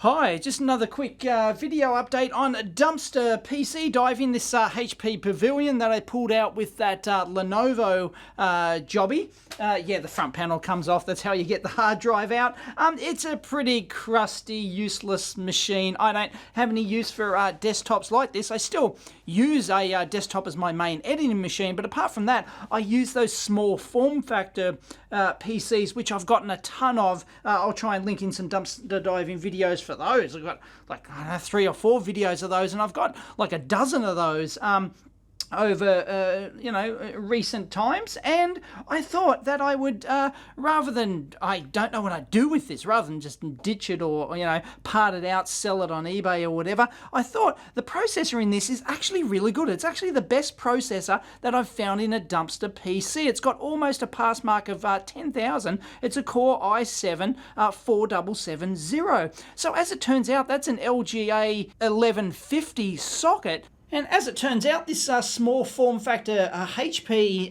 Hi, just another quick video update on dumpster PC diving, this HP Pavilion that I pulled out with that Lenovo jobby. Yeah, the front panel comes off, that's how you get the hard drive out. It's a pretty crusty, useless machine. I don't have any use for desktops like this. I still use a desktop as my main editing machine, but apart from that, I use those small form factor PCs, which I've gotten a ton of. I'll try and link in some dumpster diving videos for those. I've got like, I don't know, 3 or 4 videos of those, and I've got like a dozen of those over recent times, and I thought that I would rather than, I don't know what I'd do with this, rather than just ditch it or part it out, sell it on eBay or whatever, I thought the processor in this is actually really good. It's actually the best processor that I've found in a dumpster PC. It's got almost a pass mark of 10,000. It's a Core i7 4770. So as it turns out, that's an LGA 1150 socket. And as it turns out, this small form factor HP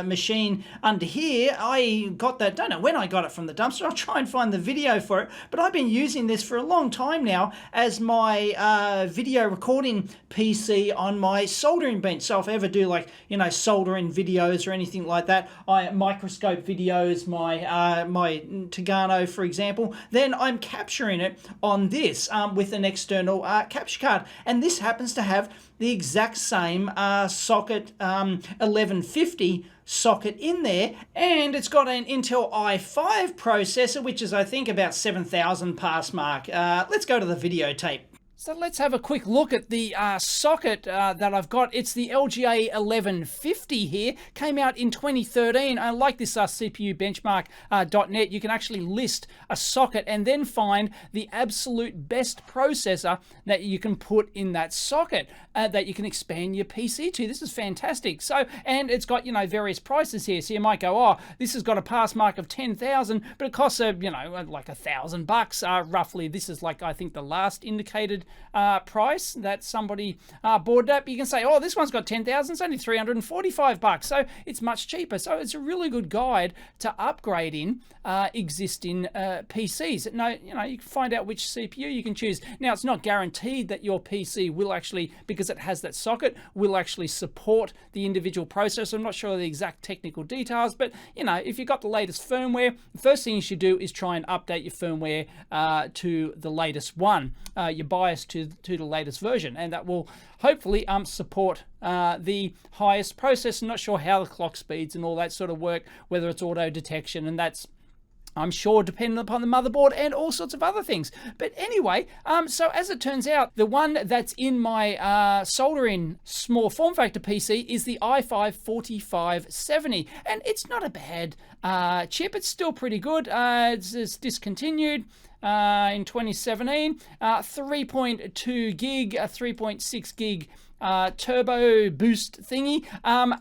machine under here, I got that, don't know when I got it from the dumpster. I'll try and find the video for it. But I've been using this for a long time now as my video recording PC on my soldering bench. So if I ever do like, soldering videos or anything like that, microscope videos, my Tagano, for example, then I'm capturing it on this with an external capture card. And this happens to have the exact same socket 1150 socket in there, and it's got an Intel i5 processor, which is I think about 7,000 pass mark. Let's go to the videotape. So let's have a quick look at the socket that I've got. It's the LGA 1150 here. Came out in 2013. I like this CPU benchmark.net. You can actually list a socket and then find the absolute best processor that you can put in that socket that you can expand your PC to. This is fantastic. So, and it's got, various prices here. So you might go, oh, this has got a pass mark of 10,000, but it costs, like $1,000 roughly. This is like, I think, the last indicated price that somebody bought it up. You can say, oh, this one's got 10,000, it's only $345, so it's much cheaper. So it's a really good guide to upgrading existing PCs. Now, you can find out which CPU you can choose. Now, it's not guaranteed that your PC will actually, because it has that socket, will actually support the individual processor. I'm not sure of the exact technical details, but if you've got the latest firmware, the first thing you should do is try and update your firmware to the latest one. Your BIOS to the latest version, and that will hopefully support the highest processor. I'm not sure how the clock speeds and all that sort of work, whether it's auto detection, and that's, I'm sure, dependent upon the motherboard and all sorts of other things. But anyway, so as it turns out, the one that's in my soldering small form factor PC is the i5 4570, and it's not a bad chip. It's still pretty good. It's discontinued in 2017, 3.2 gig, 3.6 gig turbo boost thingy.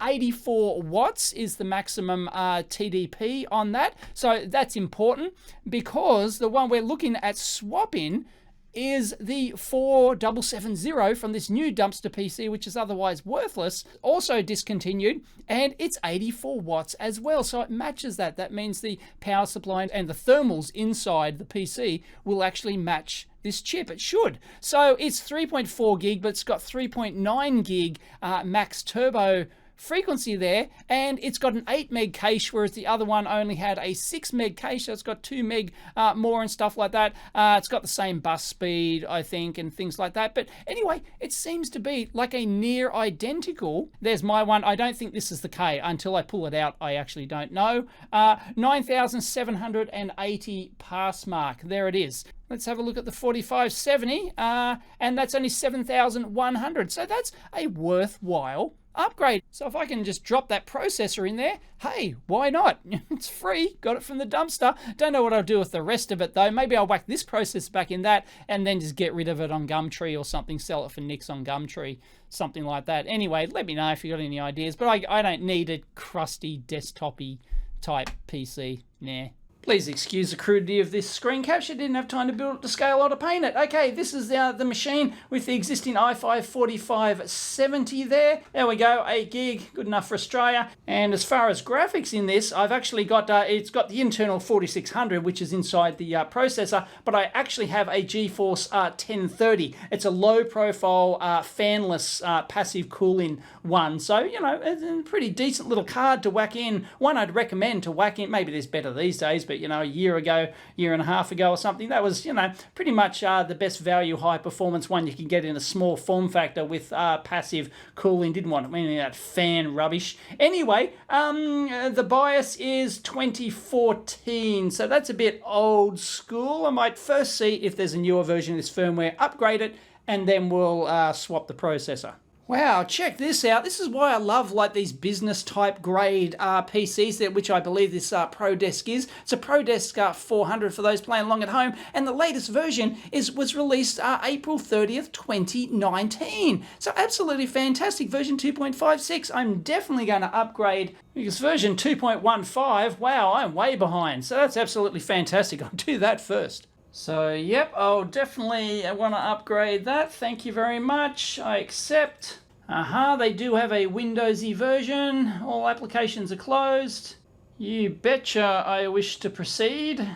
84 watts is the maximum TDP on that. So that's important, because the one we're looking at swapping is the 4770 from this new dumpster PC, which is otherwise worthless, also discontinued, and it's 84 watts as well. So it matches that. That means the power supply and the thermals inside the PC will actually match this chip. It should. So it's 3.4 gig, but it's got 3.9 gig max turbo frequency there, and it's got an 8 meg cache, whereas the other one only had a 6 meg cache, so it's got 2 meg more and stuff like that. It's got the same bus speed, I think, and things like that. But anyway, it seems to be like a near identical. There's my one. I don't think this is the K. Until I pull it out, I actually don't know. 9,780 pass mark. There it is. Let's have a look at the 4570, and that's only 7,100. So that's a worthwhile upgrade. So if I can just drop that processor in there, hey, why not? It's free, got it from the dumpster. Don't know what I'll do with the rest of it though. Maybe I'll whack this processor back in that and then just get rid of it on Gumtree or something, sell it for nicks on Gumtree, something like that. Anyway, let me know if you got any ideas, but I don't need a crusty desktop-y type PC. Nah. Please excuse the crudity of this screen capture. Didn't have time to build it to scale or to paint it. Okay, this is the machine with the existing i5 4570 there. There we go, 8 gig, good enough for Australia. And as far as graphics in this, I've actually got, it's got the internal 4600, which is inside the processor, but I actually have a GeForce 1030. It's a low profile, fanless, passive cooling one. So, you know, it's a pretty decent little card to whack in. One I'd recommend to whack in, maybe there's better these days, but you know, a year and a half ago or something, that was, you know, pretty much the best value high performance one you can get in a small form factor with passive cooling. Didn't want any of that fan rubbish. Anyway, the BIOS is 2014, so that's a bit old school. I might first see if there's a newer version of this firmware, upgrade it, and then we'll swap the processor. Wow, check this out. This is why I love like these business type grade PCs, there, which I believe this ProDesk is. It's a ProDesk 400 for those playing along at home, and the latest version was released April 30th, 2019. So absolutely fantastic, version 2.56. I'm definitely going to upgrade because version 2.15, wow, I'm way behind. So that's absolutely fantastic. I'll do that first. So, yep, I'll definitely want to upgrade that. Thank you very much. I accept. They do have a Windowsy version. All applications are closed. You betcha I wish to proceed.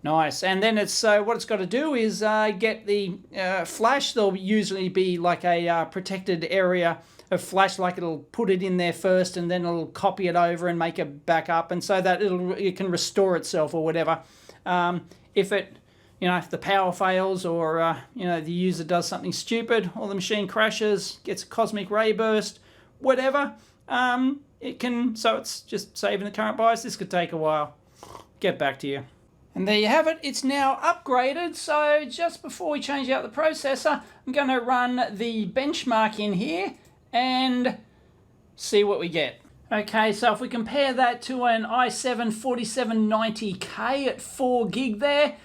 Nice. And then it's what it's got to do is get the flash. There'll usually be like a protected area of flash, like it'll put it in there first and then it'll copy it over and make it back up, and so that it can restore itself or whatever. If the power fails or, the user does something stupid or the machine crashes, gets a cosmic ray burst, whatever, it can, so it's just saving the current BIOS. This could take a while. Get back to you. And there you have it. It's now upgraded. So just before we change out the processor, I'm going to run the benchmark in here and see what we get. Okay, so if we compare that to an i7 4790K at 4 gig there,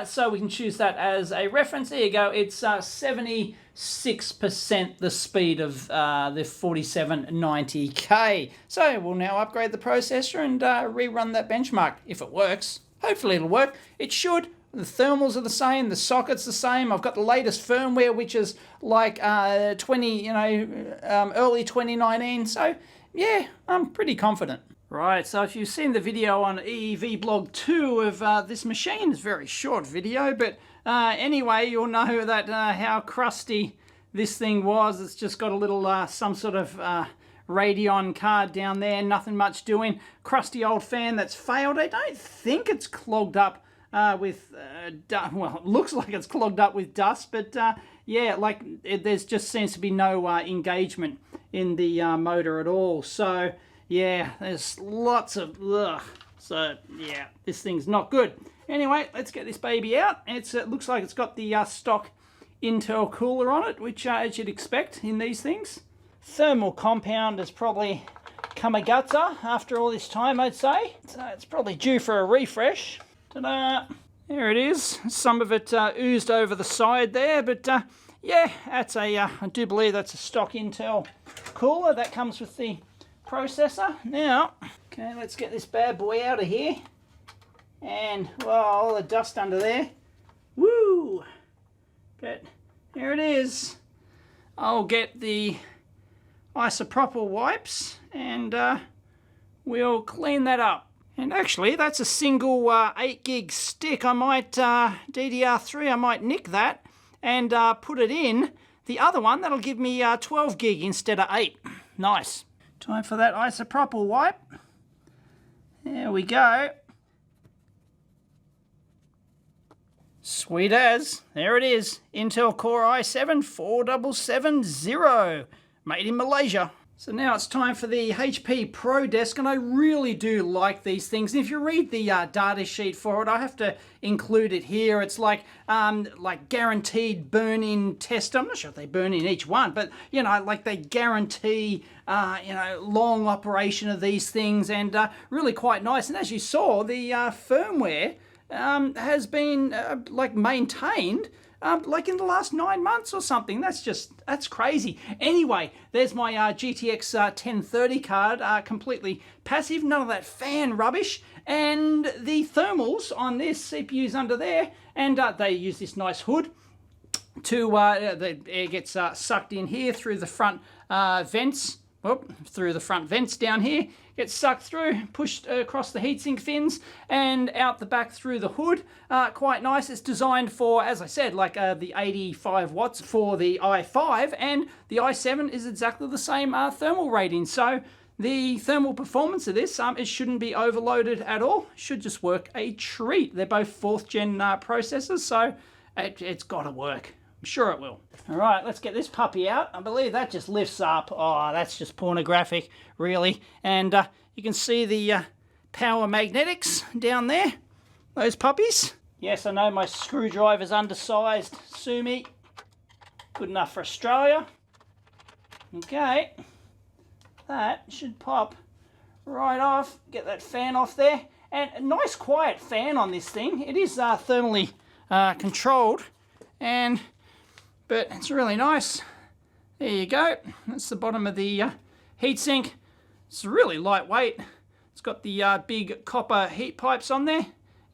so we can choose that as a reference. There you go. It's 76% the speed of the 4790K. So we'll now upgrade the processor and rerun that benchmark if it works. Hopefully it'll work. It should. The thermals are the same. The socket's the same. I've got the latest firmware, which is like early 2019. So yeah, I'm pretty confident. Right, so if you've seen the video on EEVblog 2 of this machine, it's a very short video, but anyway, you'll know that how crusty this thing was. It's just got a little, some sort of Radeon card down there, nothing much doing. Crusty old fan that's failed. I don't think it's clogged up with, well, it looks like it's clogged up with dust, but yeah, like there's just seems to be no engagement in the motor at all. So yeah, there's lots of ugh. So yeah, this thing's not good. Anyway, let's get this baby out. It looks like it's got the stock Intel cooler on it, which as you'd expect in these things. Thermal compound has probably come a gutser after all this time, I'd say. So it's probably due for a refresh. Ta-da! There it is. Some of it oozed over the side there, but yeah, that's a, I do believe that's a stock Intel cooler that comes with the processor. Now, okay, let's get this bad boy out of here. And, well, all the dust under there. Woo! But here it is. I'll get the isopropyl wipes and we'll clean that up. And actually, that's a single 8 gig stick. I might, DDR3, I might nick that and put it in the other one. That'll give me 12 gig instead of 8. Nice. Time for that isopropyl wipe. There we go. Sweet as. There it is. Intel Core i7 4770. Made in Malaysia. So now it's time for the HP ProDesk, and I really do like these things. And if you read the data sheet for it, I have to include it here. It's like guaranteed burn-in test. I'm not sure if they burn in each one, but you know, like they guarantee long operation of these things, and really quite nice. And as you saw, the firmware has been maintained like in the last 9 months or something. That's crazy. Anyway, there's my GTX 1030 card, completely passive, none of that fan rubbish. And the thermals on this CPU's under there, and they use this nice hood to, the air gets sucked in here through the front vents, through the front vents down here, gets sucked through, pushed across the heatsink fins, and out the back through the hood. Quite nice. It's designed for, as I said, like the 85 watts for the i5, and the i7 is exactly the same thermal rating. So the thermal performance of this, it shouldn't be overloaded at all. Should just work a treat. They're both 4th gen processors, so it's got to work. I'm sure it will. All right, let's get this puppy out. I believe that just lifts up. Oh, that's just pornographic, really. And you can see the power magnetics down there, those puppies. Yes, I know my screwdriver's undersized. Sue me. Good enough for Australia. Okay. That should pop right off. Get that fan off there. And a nice quiet fan on this thing. It is thermally controlled, but it's really nice. There you go. That's the bottom of the heatsink. It's really lightweight. It's got the big copper heat pipes on there.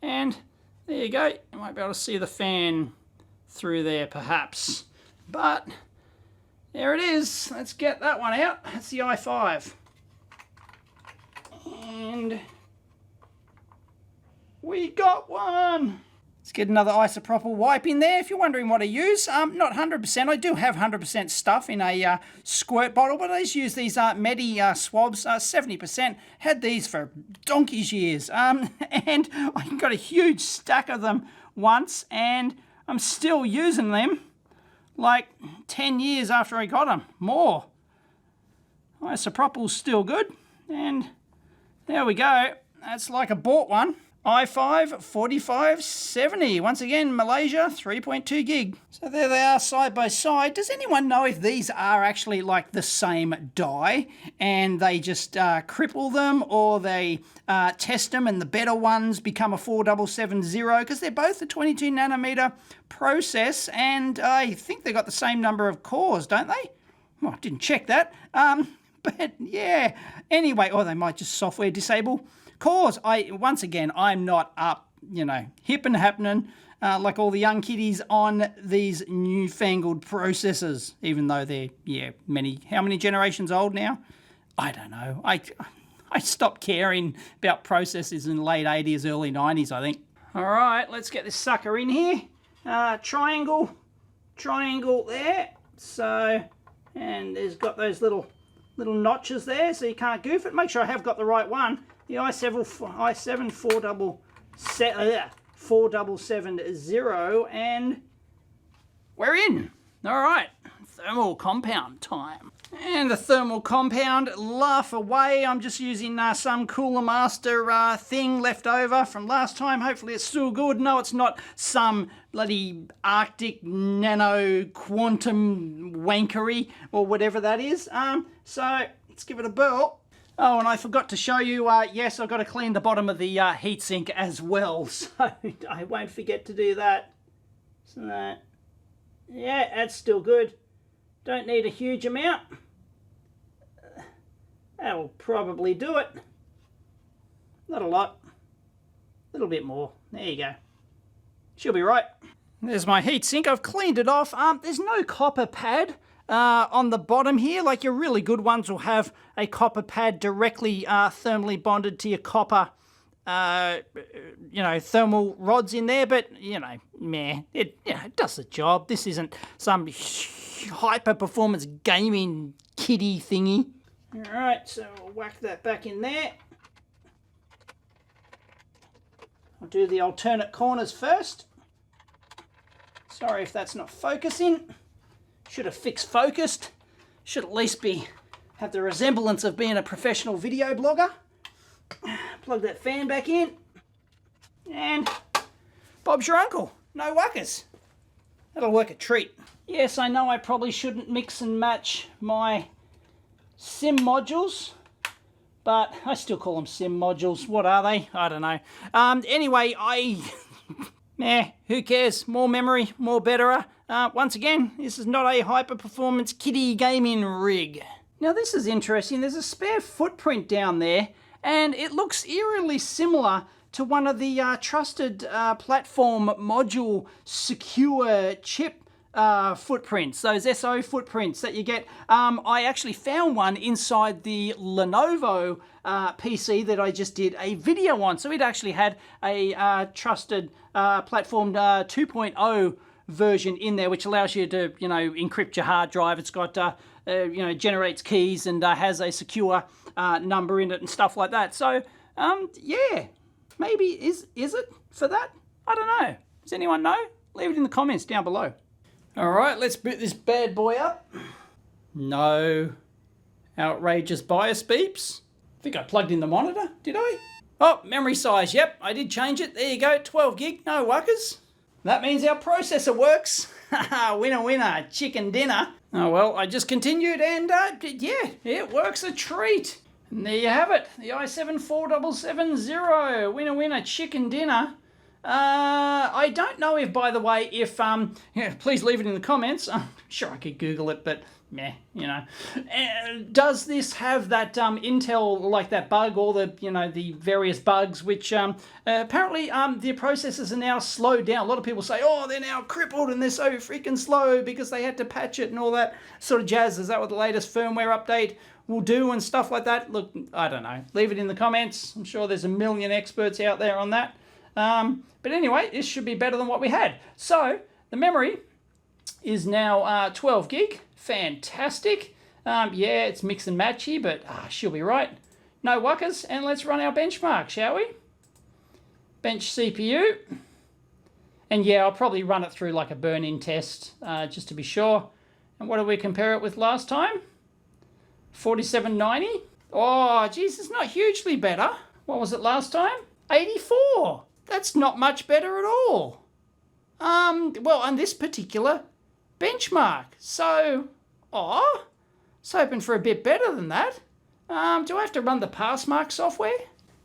And there you go. You might be able to see the fan through there perhaps. But there it is. Let's get that one out. That's the i5. And we got one. Let's get another isopropyl wipe in there. If you're wondering what I use, not 100%. I do have 100% stuff in a squirt bottle, but I just use these Medi swabs, 70%. Had these for donkey's years. And I got a huge stack of them once, and I'm still using them like 10 years after I got them. More. Isopropyl's still good. And there we go. That's like I bought one. i5 4570. Once again, Malaysia, 3.2 gig. So there they are side by side. Does anyone know if these are actually like the same die and they just cripple them, or they test them and the better ones become a 4770? Because they're both a 22 nanometer process, and I think they got the same number of cores, don't they? Well, I didn't check that. But yeah. Anyway, or they might just software disable cores. Once again, I'm not up, hip and happening like all the young kiddies on these newfangled processors, even though they're, how many generations old now? I don't know. I stopped caring about processors in the late 80s, early 90s, I think. All right, let's get this sucker in here. Triangle there. So, and there's got those little notches there, so you can't goof it. Make sure I have got the right one. The i7 4770, and we're in. All right, thermal compound time. And the thermal compound, laugh away. I'm just using some Cooler Master thing left over from last time. Hopefully it's still good. No, it's not some bloody Arctic nano quantum wankery or whatever that is. So let's give it a burl. Oh, and I forgot to show you, yes, I've got to clean the bottom of the heatsink as well, so I won't forget to do that. So, yeah, that's still good. Don't need a huge amount. That'll probably do it. Not a lot. A little bit more. There you go. She'll be right. There's my heatsink. I've cleaned it off. There's no copper pad on the bottom here. Like your really good ones will have a copper pad directly thermally bonded to your copper, thermal rods in there. But, meh, it does the job. This isn't some hyper-performance gaming kiddie thingy. All right, so we'll whack that back in there. I'll do the alternate corners first. Sorry if that's not focusing. Should have fixed focused. Should at least have the resemblance of being a professional video blogger. Plug that fan back in. And Bob's your uncle. No whackers. That'll work a treat. Yes, I know I probably shouldn't mix and match my sim modules, but I still call them sim modules. What are they? I don't know. Anyway, Who cares? More memory, more better. Once again, this is not a hyper-performance kiddie gaming rig. Now this is interesting. There's a spare footprint down there, and it looks eerily similar to one of the trusted platform module secure chip footprints, those SO footprints that you get. I actually found one inside the Lenovo PC that I just did a video on. So it actually had a trusted platform 2.0 version in there, which allows you to, encrypt your hard drive. It's got, generates keys and has a secure number in it and stuff like that. So, yeah, maybe is it for that? I don't know. Does anyone know? Leave it in the comments down below. All right, let's boot this bad boy up. No outrageous BIOS beeps. I think I plugged in the monitor, did I? Oh, memory size, yep, I did change it. There you go, 12 gig, no wuckers. That means our processor works. Winner, winner, chicken dinner. Oh well, I just continued and yeah, it works a treat. And there you have it, the i7-4770, winner, winner, chicken dinner. I don't know if, by the way, if, please leave it in the comments. I'm sure I could Google it, but meh, does this have that Intel, like that bug, or the, the various bugs, which apparently the processors are now slowed down. A lot of people say, oh, they're now crippled and they're so freaking slow because they had to patch it and all that sort of jazz. Is that what the latest firmware update will do and stuff like that? Look, I don't know. Leave it in the comments. I'm sure there's a million experts out there on that. But anyway, this should be better than what we had. So the memory is now 12 gig. Fantastic. Yeah, it's mix and matchy, but she'll be right. No wuckers. And let's run our benchmark, shall we? Bench CPU. And yeah, I'll probably run it through like a burn-in test, just to be sure. And what did we compare it with last time? 4790. Oh, geez, it's not hugely better. What was it last time? 84. That's not much better at all. Well, on this particular benchmark. So, I was hoping for a bit better than that. Do I have to run the Passmark software?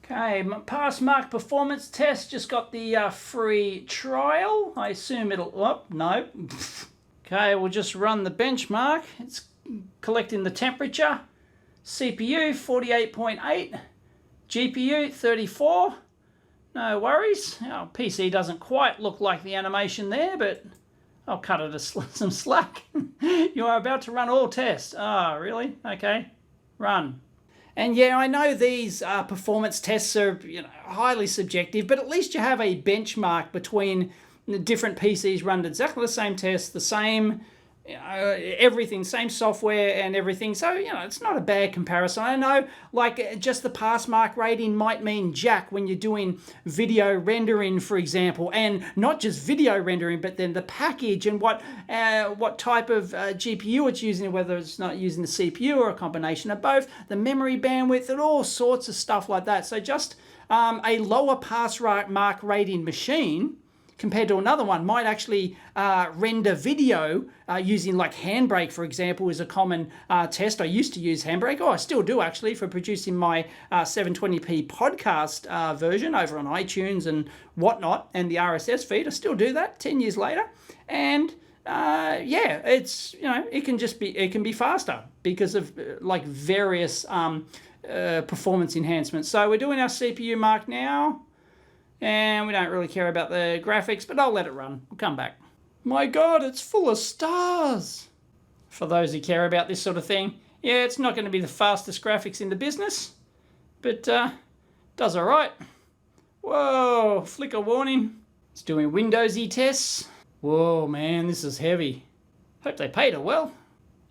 Okay, Passmark performance test. Just got the free trial. I assume it'll, oh, no. Okay, we'll just run the benchmark. It's collecting the temperature. CPU 48.8. GPU 34. No worries. Our PC doesn't quite look like the animation there, but I'll cut it some slack. You are about to run all tests. Ah, really? Okay. Run. And yeah, I know these performance tests are highly subjective, but at least you have a benchmark between the different PCs run exactly the same test, the same everything, same software and everything. So, it's not a bad comparison. I know, like, just the Passmark rating might mean jack when you're doing video rendering, for example, and not just video rendering, but then the package and what type of GPU it's using, whether it's not using the CPU or a combination of both, the memory bandwidth and all sorts of stuff like that. So just a lower Passmark rating machine compared to another one might actually render video using like Handbrake, for example, is a common test. I used to use Handbrake. Oh, I still do actually for producing my 720p podcast version over on iTunes and whatnot, and the RSS feed. I still do that 10 years later. And yeah, it's, it can be faster because of like various performance enhancements. So we're doing our CPU mark now. And we don't really care about the graphics, but I'll let it run. We'll come back. My God, it's full of stars. For those who care about this sort of thing, yeah, it's not going to be the fastest graphics in the business, but does all right. Whoa, flicker warning. It's doing Windowsy tests. Whoa, man, this is heavy. Hope they paid her well.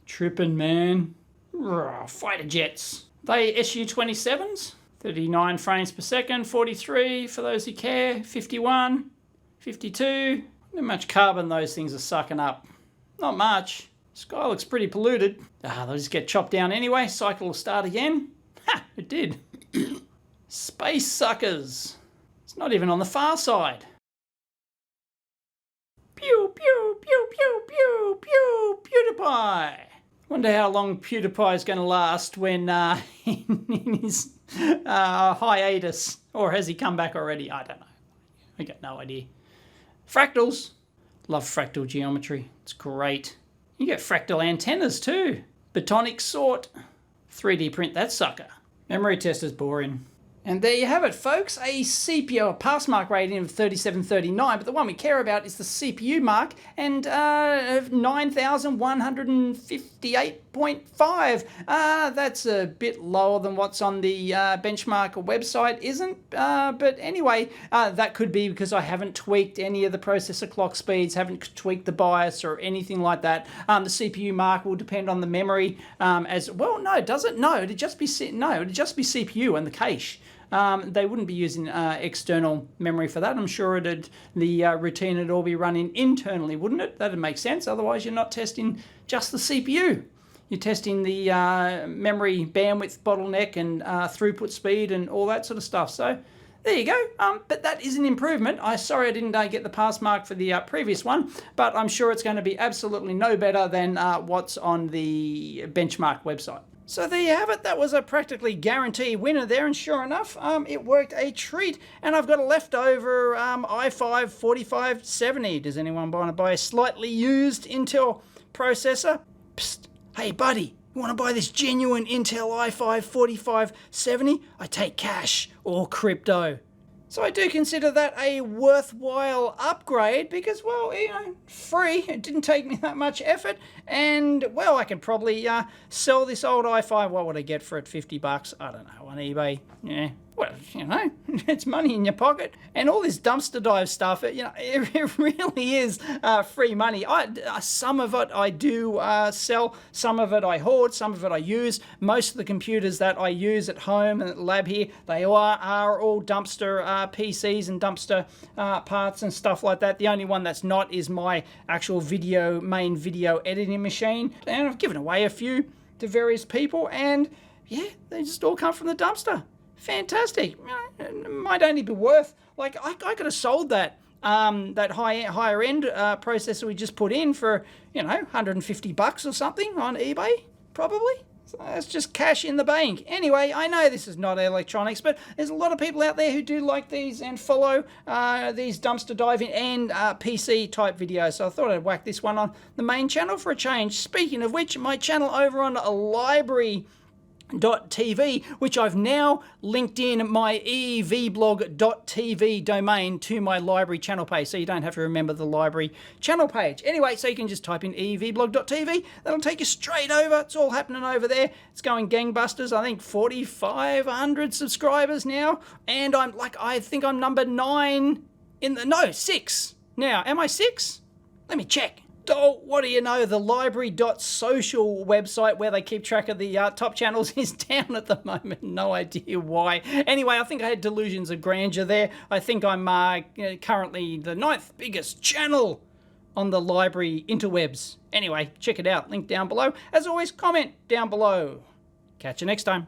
Trippin', man. Fighter jets. They Su-27s? 39 frames per second, 43 for those who care, 51, 52. How much carbon those things are sucking up? Not much. Sky looks pretty polluted. They'll just get chopped down anyway. Cycle will start again. Ha! It did. Space suckers. It's not even on the far side. Pew, pew, pew, pew, pew, pew, PewDiePie. Wonder how long PewDiePie is going to last when in his hiatus, or has he come back already? I don't know. I got no idea. Fractals. Love fractal geometry. It's great. You get fractal antennas too. Botonic sort. 3D print that sucker. Memory test is boring. And there you have it, folks. A CPU, a pass mark rating of 3739, but the one we care about is the CPU mark, and 9,158.5. That's a bit lower than what's on the benchmark website, isn't? But anyway, that could be because I haven't tweaked any of the processor clock speeds, haven't tweaked the BIOS or anything like that. The CPU mark will depend on the memory as well. No, does it? No, it'd just be CPU and the cache. They wouldn't be using external memory for that. I'm sure the routine would all be running internally, wouldn't it? That'd make sense. Otherwise, you're not testing just the CPU. You're testing the memory bandwidth bottleneck and throughput speed and all that sort of stuff. So there you go. But that is an improvement. Sorry I didn't get the pass mark for the previous one, but I'm sure it's going to be absolutely no better than what's on the benchmark website. So there you have it. That was a practically guaranteed winner there, and sure enough, it worked a treat. And I've got a leftover i5 4570. Does anyone want to buy a slightly used Intel processor? Psst. Hey buddy, you want to buy this genuine Intel i5 4570? I take cash or crypto. So I do consider that a worthwhile upgrade because, well, you know, free. It didn't take me that much effort. And, well, I could probably sell this old i5. What would I get for it? $50? I don't know, on eBay. Yeah. Well, you know, it's money in your pocket. And all this dumpster dive stuff, you know, it really is free money. Some of it I do sell, some of it I hoard, some of it I use. Most of the computers that I use at home and at the lab here, they are all dumpster PCs and dumpster parts and stuff like that. The only one that's not is my actual main video editing machine. And I've given away a few to various people, and yeah, they just all come from the dumpster. Fantastic. It might only be worth, like, I could have sold that higher end processor we just put in for, you know, $150 or something on eBay, probably. So that's just cash in the bank. Anyway, I know this is not electronics, but there's a lot of people out there who do like these and follow these dumpster diving and PC type videos. So I thought I'd whack this one on the main channel for a change. Speaking of which, my channel over on library.tv, which I've now linked in my EEVblog.tv domain to my library channel page, so you don't have to remember the library channel page. Anyway, so you can just type in EEVblog.tv. That'll take you straight over. It's all happening over there. It's going gangbusters. I think 4,500 subscribers now, and I think I'm number 6 now. Am I 6? Let me check. Oh, what do you know? The library.social website where they keep track of the top channels is down at the moment. No idea why. Anyway, I think I had delusions of grandeur there. I think I'm currently the 9th biggest channel on the library interwebs. Anyway, check it out. Link down below. As always, comment down below. Catch you next time.